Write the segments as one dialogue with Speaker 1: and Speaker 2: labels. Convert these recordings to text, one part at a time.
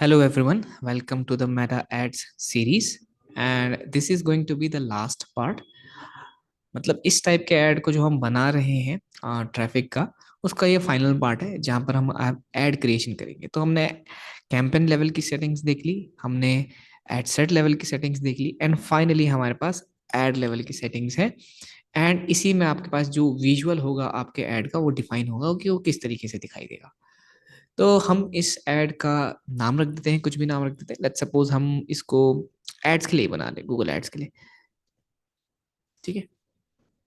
Speaker 1: Hello everyone, welcome to the Meta Ads series and this is going to be the last part। मतलब इस type के add को जो हम बना रहे हैं ट्रैफिक का, उसका ये फाइनल पार्ट है जहाँ पर हम ऐड क्रिएशन करेंगे। तो हमने कैंपेन लेवल की सेटिंग्स देख ली, हमने एड सेट लेवल की सेटिंग्स देख ली एंड फाइनली हमारे पास ऐड लेवल की सेटिंग्स है। एंड इसी में आपके पास जो विजुअल होगा आपके ऐड का वो डिफाइन होगा कि वो किस तरीके से दिखाई देगा। तो हम इस ऐड का नाम रख देते हैं, कुछ भी नाम रख देते हैं। लेट्स सपोज हम इसको एड्स के लिए बना लें, गूगल एड्स के लिए, ठीक है,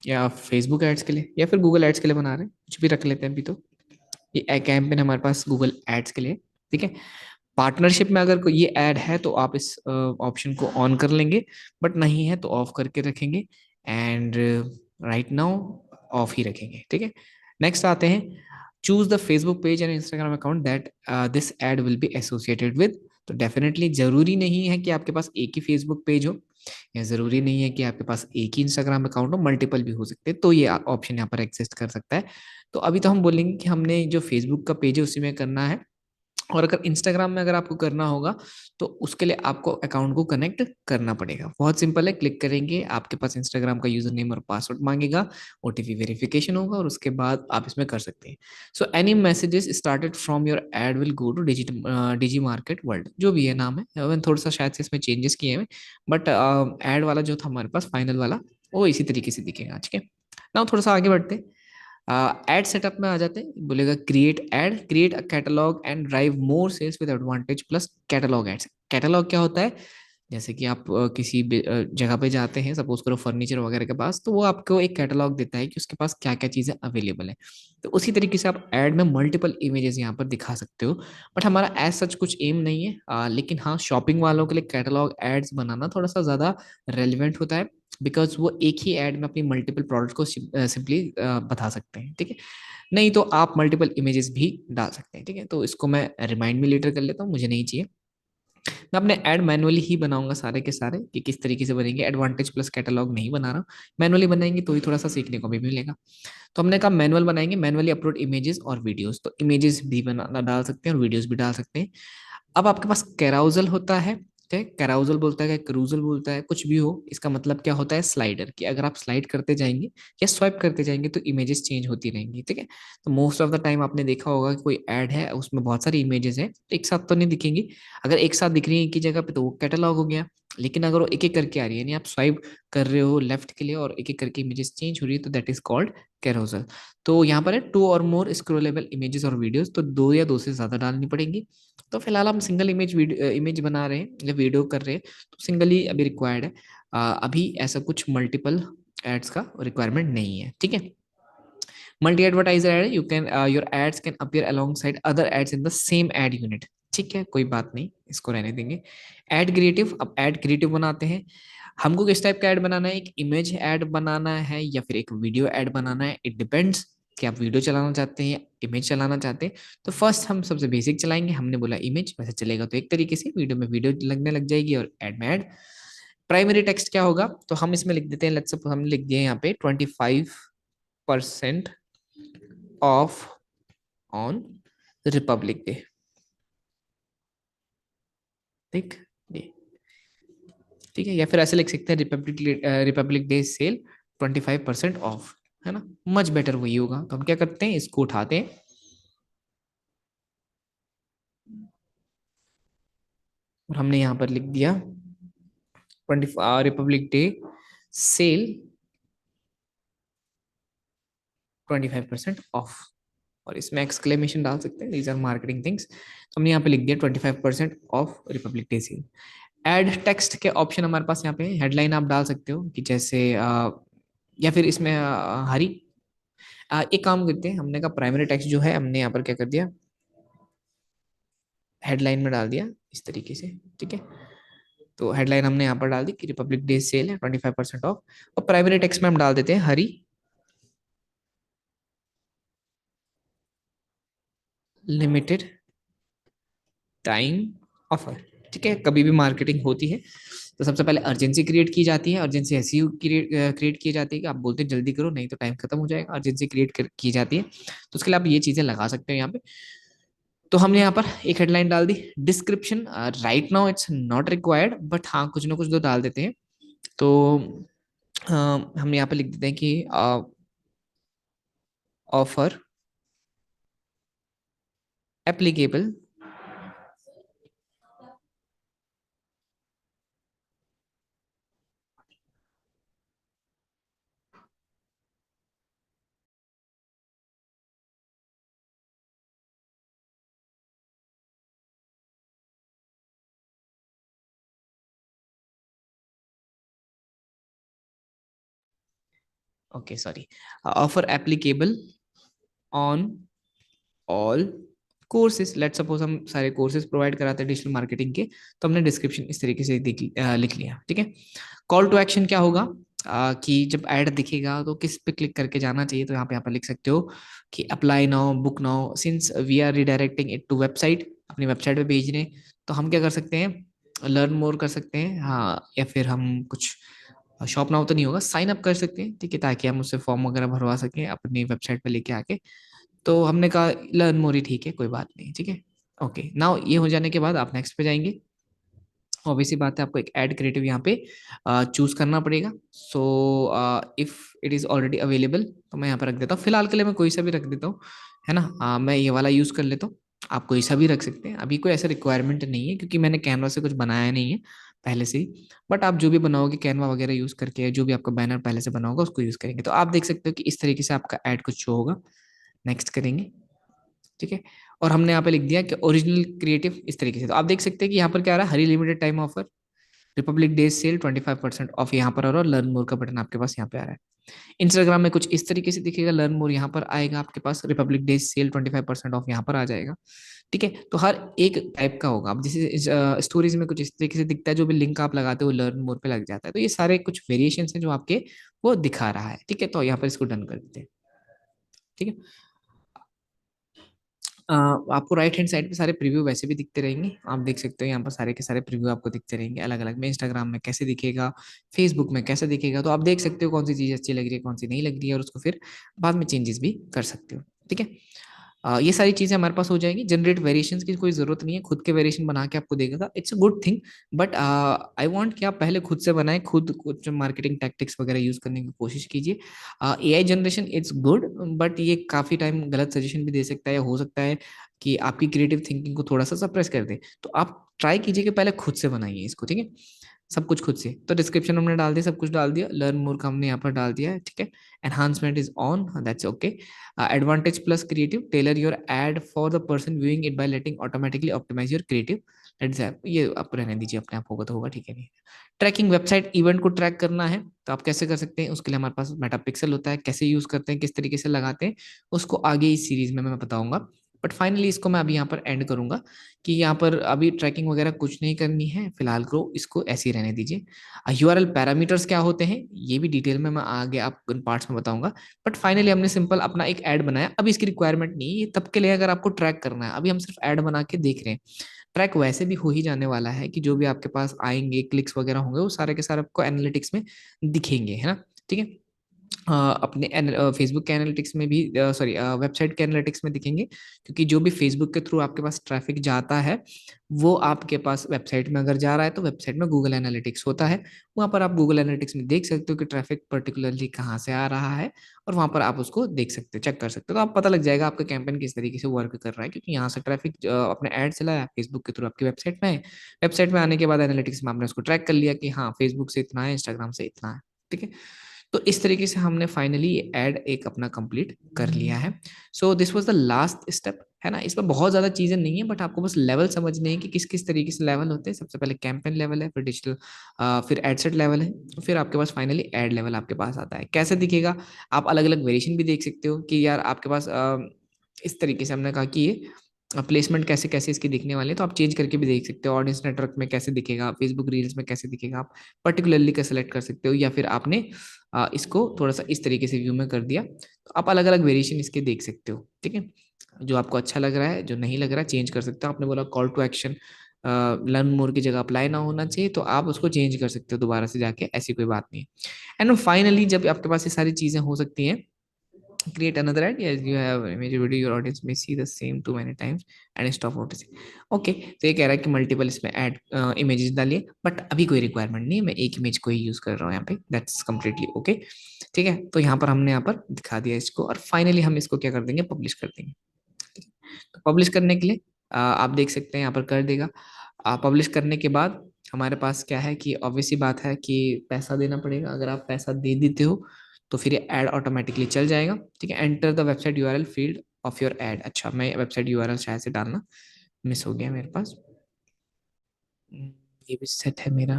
Speaker 1: या फेसबुक एड्स के लिए या फिर गूगल एड्स के लिए बना रहे हैं, कुछ भी रख लेते हैं। अभी तो ये कैंपेन हमारे पास गूगल एड्स के लिए, ठीक है। पार्टनरशिप में अगर कोई ये ऐड है तो आप इस ऑप्शन को ऑन कर लेंगे, बट नहीं है तो ऑफ करके रखेंगे एंड राइट नाउ ऑफ ही रखेंगे, ठीक है। नेक्स्ट आते हैं, choose the Facebook page and Instagram account that this ad will be associated with. तो डेफिनेटली जरूरी नहीं है कि आपके पास एक ही फेसबुक पेज हो, या जरूरी नहीं है कि आपके पास एक ही इंस्टाग्राम अकाउंट हो, मल्टीपल भी हो सकते हैं, तो ये ऑप्शन यहाँ पर एग्जिस्ट कर सकता है। तो अभी तो हम बोलेंगे कि हमने जो फेसबुक का पेज है उसी में करना है, और अगर इंस्टाग्राम में अगर आपको करना होगा तो उसके लिए आपको अकाउंट को कनेक्ट करना पड़ेगा। बहुत सिंपल है, क्लिक करेंगे, आपके पास इंस्टाग्राम का यूजर नेम और पासवर्ड मांगेगा, ओटीपी वेरिफिकेशन होगा और उसके बाद आप इसमें कर सकते हैं। So any messages started from your ad will go to digi market world, जो भी है नाम है। मैंने थोड़ा सा शायद से इसमें चेंजेस किए हैं, बट एड वाला जो था हमारे पास फाइनल वाला वो इसी तरीके से दिखेगा, ठीक है। ना थोड़ा सा आगे बढ़ते हैं, एड सेटअप में आ जाते हैं। बोलेगा create ad, create a catalog and drive more sales with advantage plus catalog ads. Catalog क्या होता है? जैसे कि आप किसी जगह पे जाते हैं, सपोज करो फर्नीचर वगैरह के पास, तो वो आपको एक कैटलॉग देता है कि उसके पास क्या क्या चीज़ें अवेलेबल है। तो उसी तरीके से आप ऐड में मल्टीपल इमेजेस यहाँ पर दिखा सकते हो। बट हमारा एज सच कुछ एम नहीं है, लेकिन हाँ, शॉपिंग वालों के लिए कैटलॉग एड्स बनाना थोड़ा सा ज़्यादा रेलिवेंट होता है, बिकॉज वो एक ही ऐड में अपनी मल्टीपल प्रोडक्ट को सिंपली बता सकते हैं, ठीक है। नहीं तो आप मल्टीपल इमेजेस भी डाल सकते हैं, ठीक है। तो इसको मैं रिमाइंड में लेटर कर लेता हूँ, मुझे नहीं चाहिए। मैं अपने ऐड मैनुअली ही बनाऊंगा सारे के सारे, कि किस तरीके से बनेंगे। एडवांटेज प्लस कैटलॉग नहीं बना रहा हूँ, मैनुअली बनाएंगे तो ही थोड़ा सा सीखने को भी मिलेगा। तो हमने कहा मैनुअल बनाएंगे, मैनुअली अपलोड इमेजेस और वीडियोस। तो इमेजेस भी बना डाल सकते हैं और वीडियोस भी डाल सकते हैं। अब आपके पास कैराउजल होता है, ठीक है। कैराउजल बोलता है, क्रूजल बोलता है, कुछ भी हो, इसका मतलब क्या होता है? स्लाइडर, कि अगर आप स्लाइड करते जाएंगे या स्वाइप करते जाएंगे तो इमेजेस चेंज होती रहेंगी, ठीक है। तो मोस्ट ऑफ द टाइम आपने देखा होगा कि कोई ऐड है उसमें बहुत सारी इमेजेस है, तो एक साथ तो नहीं दिखेंगी। अगर एक साथ दिख रही है एक ही जगह पे तो वो कैटलॉग हो गया। लेकिन अगर वो एक एक करके आ रही है, यानी आप स्वाइप कर रहे हो लेफ्ट के लिए और एक एक करके इमेजेस चेंज हो रही है, तो दैट इज कॉल्ड कैरोसल। तो यहाँ पर है टू और मोर स्क्रोलेबल इमेजेस और वीडियोस, तो दो या दो से ज्यादा डालनी पड़ेंगी। तो फिलहाल हम सिंगल इमेज बना रहे हैं या वीडियो कर रहे हैं, तो सिंगल ही अभी रिक्वायर्ड है। अभी ऐसा कुछ मल्टीपल एड्स का रिक्वायरमेंट नहीं है, ठीक है। Multi advertiser ad, you can your ads can appear alongside other ads in the same ad unit, ठीक है, कोई बात नहीं, इसको रहने देंगे। एड क्रिएटिव, अब एड क्रिएटिव बनाते हैं। हमको किस टाइप का ऐड बनाना है? एक इमेज ऐड बनाना है या फिर एक वीडियो ऐड बनाना है? इट डिपेंड्स कि आप वीडियो चलाना चाहते हैं या इमेज चलाना चाहते हैं। तो फर्स्ट हम सबसे बेसिक चलाएंगे, हमने बोला इमेज, वैसे चलेगा तो एक तरीके से, वीडियो में वीडियो लगने लग जाएगी और ऐड में ऐड। प्राइमरी टेक्स्ट क्या होगा? तो हम इसमें लिख देते हैं, लेट्स सपोज हम लिख दिए यहाँ पे 25% ऑफ ऑन रिपब्लिक डे, ठीक, ये, ठीक है। या फिर ऐसे लिख सकते हैं रिपब्लिक डे सेल 25% ऑफ, है ना, मच बेटर वही होगा। तो हम क्या करते हैं, इसको उठाते हैं और हमने यहाँ पर लिख दिया रिपब्लिक डे सेल 25% ऑफ, और इसमें एक्सक्लेमेशन डाल सकते हैं, दीज आर मार्केटिंग थिंग्स। तो हमने यहाँ पे लिख दिया 25% off Republic day sale. Ad text के ऑप्शन हमारे पास यहाँ पे, हेडलाइन आप डाल सकते हो कि जैसे या फिर इसमें हरी, एक काम करते हैं, हमने कहा प्राइमरी टेक्स्ट जो है हमने यहाँ पर क्या कर दिया, हेडलाइन में डाल दिया इस तरीके से, ठीक है। तो हेडलाइन हमने यहाँ पर डाल दी कि रिपब्लिक डे सेल है 25% ऑफ, और प्राइमरी टेक्स्ट में हम डाल देते हैं हरी लिमिटेड टाइम ऑफर, ठीक है। कभी भी मार्केटिंग होती है तो सबसे पहले अर्जेंसी क्रिएट की जाती है। अर्जेंसी ऐसी क्रिएट की जाती है कि आप बोलते हैं जल्दी करो नहीं तो टाइम खत्म हो जाएगा, अर्जेंसी क्रिएट की जाती है। तो उसके लिए आप ये चीजें लगा सकते हो यहाँ पे। तो हमने यहाँ पर एक हेडलाइन डाल दी। Description right now it's not required, but हाँ कुछ ना कुछ तो डाल देते हैं। तो हम यहाँ पे लिख देते हैं कि offer applicable okay sorry offer applicable on all courses. Let suppose हम सारे कोर्सेज प्रोवाइड कराते हैं डिजिटल मार्केटिंग के, तो हमने डिस्क्रिप्शन इस तरीके से लिख लिया। ठीक है। कॉल टू एक्शन क्या होगा कि जब ऐड दिखेगा तो किस पे क्लिक करके जाना चाहिए, तो यहाँ पर लिख सकते हो कि apply now, book now, since we are redirecting it to website, अपनी वेबसाइट पे भेज रहे हैं, तो हम क्या कर सकते हैं, लर्न मोर कर सकते हैं, हाँ, या फिर हम कुछ शॉप नाउ तो नहीं होगा, साइन अप कर सकते हैं, ठीक है, ताकि हम उससे फॉर्म वगैरह भरवा सकें अपनी वेबसाइट पे लेके आके। तो हमने कहा लर्न मोर ही ठीक है, कोई बात नहीं, ठीक है। ओके, नाउ ये हो जाने के बाद आप नेक्स्ट पे जाएंगे। ऑब्वियसली बात है, आपको एक ऐड क्रिएटिव यहाँ पे चूज करना पड़ेगा। So if it is already available, तो मैं यहाँ पे रख देता हूँ, फिलहाल के लिए मैं कोई सा भी रख देता हूँ, है ना। मैं ये वाला यूज कर लेता हूँ, आप कोई सा भी रख सकते हैं, अभी कोई ऐसा रिक्वायरमेंट नहीं है क्योंकि मैंने कैनवा से कुछ बनाया नहीं है पहले से ही। बट आप जो भी बनाओगे कैनवा वगैरह यूज करके, जो भी आपका बैनर पहले से बना होगा उसको यूज करेंगे, तो आप देख सकते हो कि इस तरीके से आपका ऐड कुछ शो होगा। नेक्स्ट करेंगे, ठीक है। और हमने यहाँ पे लिख दिया कि ओरिजिनल क्रिएटिव इस तरीके से, तो आप देख सकते हैं कि यहाँ पर क्या आ रहा है, hurry limited time offer, republic day sale 25% off यहाँ पर आ रहा है, और लर्न मोर का बटन आपके पास यहाँ पे आ रहा है। इंस्टाग्राम में कुछ इस तरीके से दिखेगा, लर्न मोर यहाँ पर आएगा आपके पास, रिपब्लिक डे सेल 25% ऑफ यहाँ पर आ जाएगा। ठीक है, तो हर एक टाइप का होगा। अब जैसे स्टोरीज में कुछ इस तरीके से दिखता है, जो भी लिंक आप लगाते हो लर्न मोर पे लग जाता है, तो ये सारे कुछ वेरिएशन है जो आपके वो दिखा रहा है। ठीक है, तो यहाँ पर इसको डन कर देते हैं। ठीक है। आपको राइट हैंड साइड पे सारे प्रीव्यू वैसे भी दिखते रहेंगे, आप देख सकते हो यहाँ पर सारे के सारे प्रीव्यू आपको दिखते रहेंगे अलग अलग में। इंस्टाग्राम में कैसे दिखेगा, फेसबुक में कैसे दिखेगा, तो आप देख सकते हो कौन सी चीज़ अच्छी लग रही है, कौन सी नहीं लग रही है, और उसको फिर बाद में चेंजेस भी कर सकते हो। ठीक है। ये सारी चीजें हमारे पास हो जाएंगी। जनरेट वेरिएशंस की कोई जरूरत नहीं है, खुद के वेरिएशन बना के आपको देगा, it's a good thing. But I want कि आप पहले खुद से बनाएं, खुद कुछ मार्केटिंग टैक्टिक्स वगैरह यूज करने की कोशिश कीजिए। AI generation it's good, but ये काफी टाइम गलत सजेशन भी दे सकता है, या हो सकता है कि आपकी क्रिएटिव थिंकिंग को थोड़ा सा सप्रेस कर दे। तो आप ट्राई कीजिए कि पहले खुद से बनाइए इसको, ठीक है, सब कुछ खुद से। तो डिस्क्रिप्शन हमने डाल दिया, सब कुछ डाल दिया, लर्न मोर का हमने यहाँ पर डाल दिया है, ठीक है। Enhancement is on, that's okay. Advantage plus creative, tailor your ad for the person viewing it by letting automatically optimise your creative, that's ये आप रहने दीजिए, अपने आप होगा तो होगा, ठीक है नहीं। ट्रैकिंग, वेबसाइट इवेंट को ट्रैक करना है, तो आप कैसे कर सकते हैं, उसके लिए हमारे पास मेटा पिक्सल होता है, कैसे यूज करते हैं, किस तरीके से लगाते हैं, उसको आगे इस सीरीज में मैं बताऊंगा। बट फाइनली इसको मैं अभी यहाँ पर एंड करूंगा कि यहाँ पर अभी ट्रैकिंग वगैरह कुछ नहीं करनी है फिलहाल, को इसको ऐसे ही रहने दीजिए। यूआरएल पैरामीटर्स क्या होते हैं ये भी डिटेल में मैं आगे आपको पार्ट्स में बताऊंगा। बट फाइनली हमने सिंपल अपना एक ऐड बनाया, अब इसकी रिक्वायरमेंट नहीं है, ये तब के लिए अगर आपको ट्रैक करना है, अभी हम सिर्फ ऐड बना के देख रहे हैं। ट्रैक वैसे भी हो ही जाने वाला है कि जो भी आपके पास आएंगे क्लिक्स वगैरह होंगे वो सारे के सारे आपको एनालिटिक्स में दिखेंगे, है ना। ठीक है। अपने फेसबुक के एनालिटिक्स में भी, सॉरी, वेबसाइट के एनालिटिक्स में दिखेंगे, क्योंकि जो भी फेसबुक के थ्रू आपके पास ट्रैफिक जाता है वो आपके पास वेबसाइट में अगर जा रहा है, तो वेबसाइट में गूगल एनालिटिक्स होता है, वहाँ पर आप गूगल एनालिटिक्स में देख सकते हो कि ट्रैफिक पर्टिकुलरली कहाँ से आ रहा है, और वहाँ पर आप उसको देख सकते हो, चेक कर सकते हो, तो आप पता लग जाएगा आपका कैंपेन किस तरीके से वर्क कर रहा है, क्योंकि यहाँ से ट्रैफिक अपने ऐड चलाया फेसबुक के थ्रू आपकी वेबसाइट में है, वेबसाइट में आने के बाद एनालिटिक्स में आपने उसको ट्रैक कर लिया कि हाँ फेसबुक से इतना है, इंस्टाग्राम से इतना है। ठीक है। तो इस तरीके से हमने फाइनली ऐड एक अपना कंप्लीट कर लिया है। So this was the last step, है ना। इसमें बहुत ज्यादा चीजें नहीं है, बट आपको बस लेवल समझने हैं कि किस किस तरीके से लेवल होते हैं। सबसे पहले कैंपेन लेवल है, फिर डिजिटल, फिर एडसेट लेवल है, फिर आपके पास फाइनली एड लेवल आपके पास आता है। कैसे दिखेगा, आप अलग अलग वेरिएशन भी देख सकते हो कि यार आपके पास इस तरीके से हमने कहा कि ये प्लेसमेंट कैसे कैसे इसकी दिखने वाले हैं, तो आप चेंज करके भी देख सकते हो। ऑडियंस नेटवर्क में कैसे दिखेगा, फेसबुक रील्स में कैसे दिखेगा, आप पर्टिकुलरली का सेलेक्ट कर सकते हो, या फिर आपने इसको थोड़ा सा इस तरीके से व्यू में कर दिया, तो आप अलग अलग वेरिएशन इसके देख सकते हो। ठीक है, जो आपको अच्छा लग रहा है, जो नहीं लग रहा है चेंज कर सकते हो। आपने बोला call to action learn more की जगह अप्लाई ना होना चाहिए, तो आप उसको चेंज कर सकते हो दोबारा से जाके, ऐसी कोई बात नहीं है। एंड फाइनली जब आपके पास ये सारी चीजें हो सकती हैं, create another ad. Yes, you have image video, your audience may see the same too many times and stop noticing. Okay, तो ये कह रहा है कि मल्टीपल इसमें ऐड इमेजेस डालिए, बट अभी कोई रिक्वायरमेंट नहीं है, मैं एक इमेज को ही यूज कर रहा हूँ यहाँ पे, दैट्स कम्प्लीटली ओके। ठीक है, तो यहाँ पर हमने यहाँ पर दिखा दिया इसको, और फाइनली हम इसको क्या कर देंगे, पब्लिश कर देंगे। तो पब्लिश करने के लिए आप देख सकते हैं यहाँ पर कर देगा। पब्लिश करने के बाद हमारे पास क्या है कि ऑब्वियस सी बात है कि पैसा देना पड़ेगा। अगर आप पैसा दे देते हो तो फिर ये ऐड ऑटोमेटिकली चल जाएगा। ठीक है, enter the website URL field of your add. अच्छा, मैं वेबसाइट यूआरएल शायद से डालना मिस हो गया मेरे पास। हम्म, ये भी सेट है मेरा,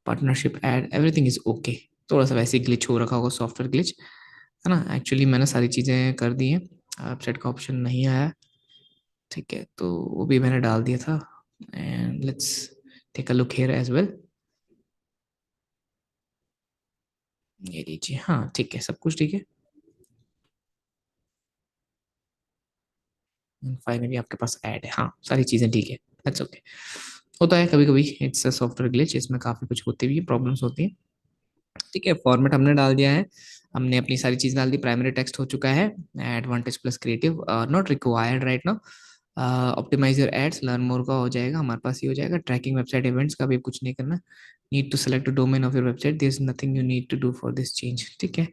Speaker 1: partnership add, everything is okay. थोड़ा सा वैसे ग्लिच हो रखा होगा, सॉफ्टवेयर ग्लिच है ना। एक्चुअली मैंने सारी चीज़ें कर दी हैं, वेबसाइट का ऑप्शन नहीं आया। ठीक है, तो वो भी मैंने डाल दिया था। And let's take a look here as well. ये लीजिए, हाँ ठीक है, सब कुछ ठीक है। फाइनली आपके पास ऐड है, हाँ सारी चीज़ें ठीक है, दैट्स ओके। होता है कभी कभी, इट्स अ सॉफ्टवेयर ग्लिच, इसमें काफ़ी कुछ होती भी प्रॉब्लम्स होती हैं। ठीक है, फॉर्मेट हमने डाल दिया है, हमने अपनी सारी चीज़ डाल दी, प्राइमरी टेक्स्ट हो चुका है, advantage plus creative not required right now, optimise your ads, learn more का हो जाएगा हमारे पास, ये हो जाएगा। ट्रैकिंग वेबसाइट इवेंट्स का भी कुछ नहीं करना। Need to select domain of your website, there is nothing you need to do for this change. ठीक है,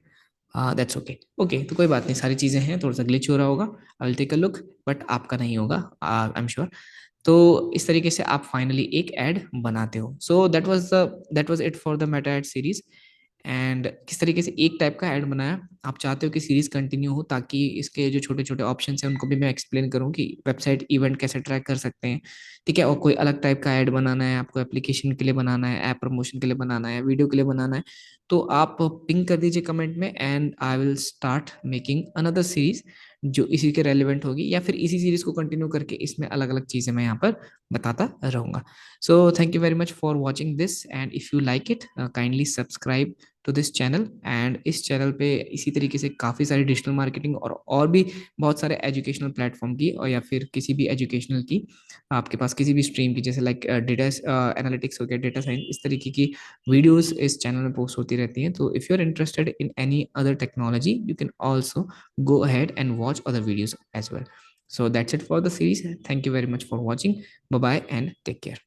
Speaker 1: दैट्स ओके। ओके, तो कोई बात नहीं, सारी चीज़ें हैं, थोड़ा सा ग्लिच हो रहा होगा, I will take a look, but आपका नहीं होगा, आई एम श्योर। तो इस तरीके से आप फाइनली एक ऐड बनाते हो। So that was it for the Meta ad series. And किस तरीके से एक टाइप का ऐड बनाया, आप चाहते हो कि सीरीज कंटिन्यू हो, ताकि इसके जो छोटे छोटे ऑप्शंस हैं उनको भी मैं एक्सप्लेन करूं कि वेबसाइट इवेंट कैसे ट्रैक कर सकते हैं। ठीक है, और कोई अलग टाइप का ऐड बनाना है आपको, एप्लीकेशन के लिए बनाना है, ऐप प्रमोशन के लिए बनाना है, वीडियो के लिए बनाना है, तो आप पिंग कर दीजिए कमेंट में, and I will start making another series जो इसी के रेलिवेंट होगी, या फिर इसी सीरीज को कंटिन्यू करके इसमें अलग अलग चीजें मैं यहाँ पर बताता रहूंगा। So thank you very much for watching this, and if you like it kindly subscribe to this channel. And इस चैनल पे इसी तरीके से काफ़ी सारी डिजिटल मार्केटिंग और भी बहुत सारे एजुकेशनल प्लेटफॉर्म की, और या फिर किसी भी एजुकेशनल की, आपके पास किसी भी स्ट्रीम की, जैसे लाइक डेटा एनालिटिक्स हो गया, डेटा साइंस, इस तरीके की वीडियोस इस चैनल में पोस्ट होती रहती हैं। तो if you are interested in any other technology, you can also go ahead and watch other videos as well. So that's it for the series. Thank you very much for watching. Bye bye and take care.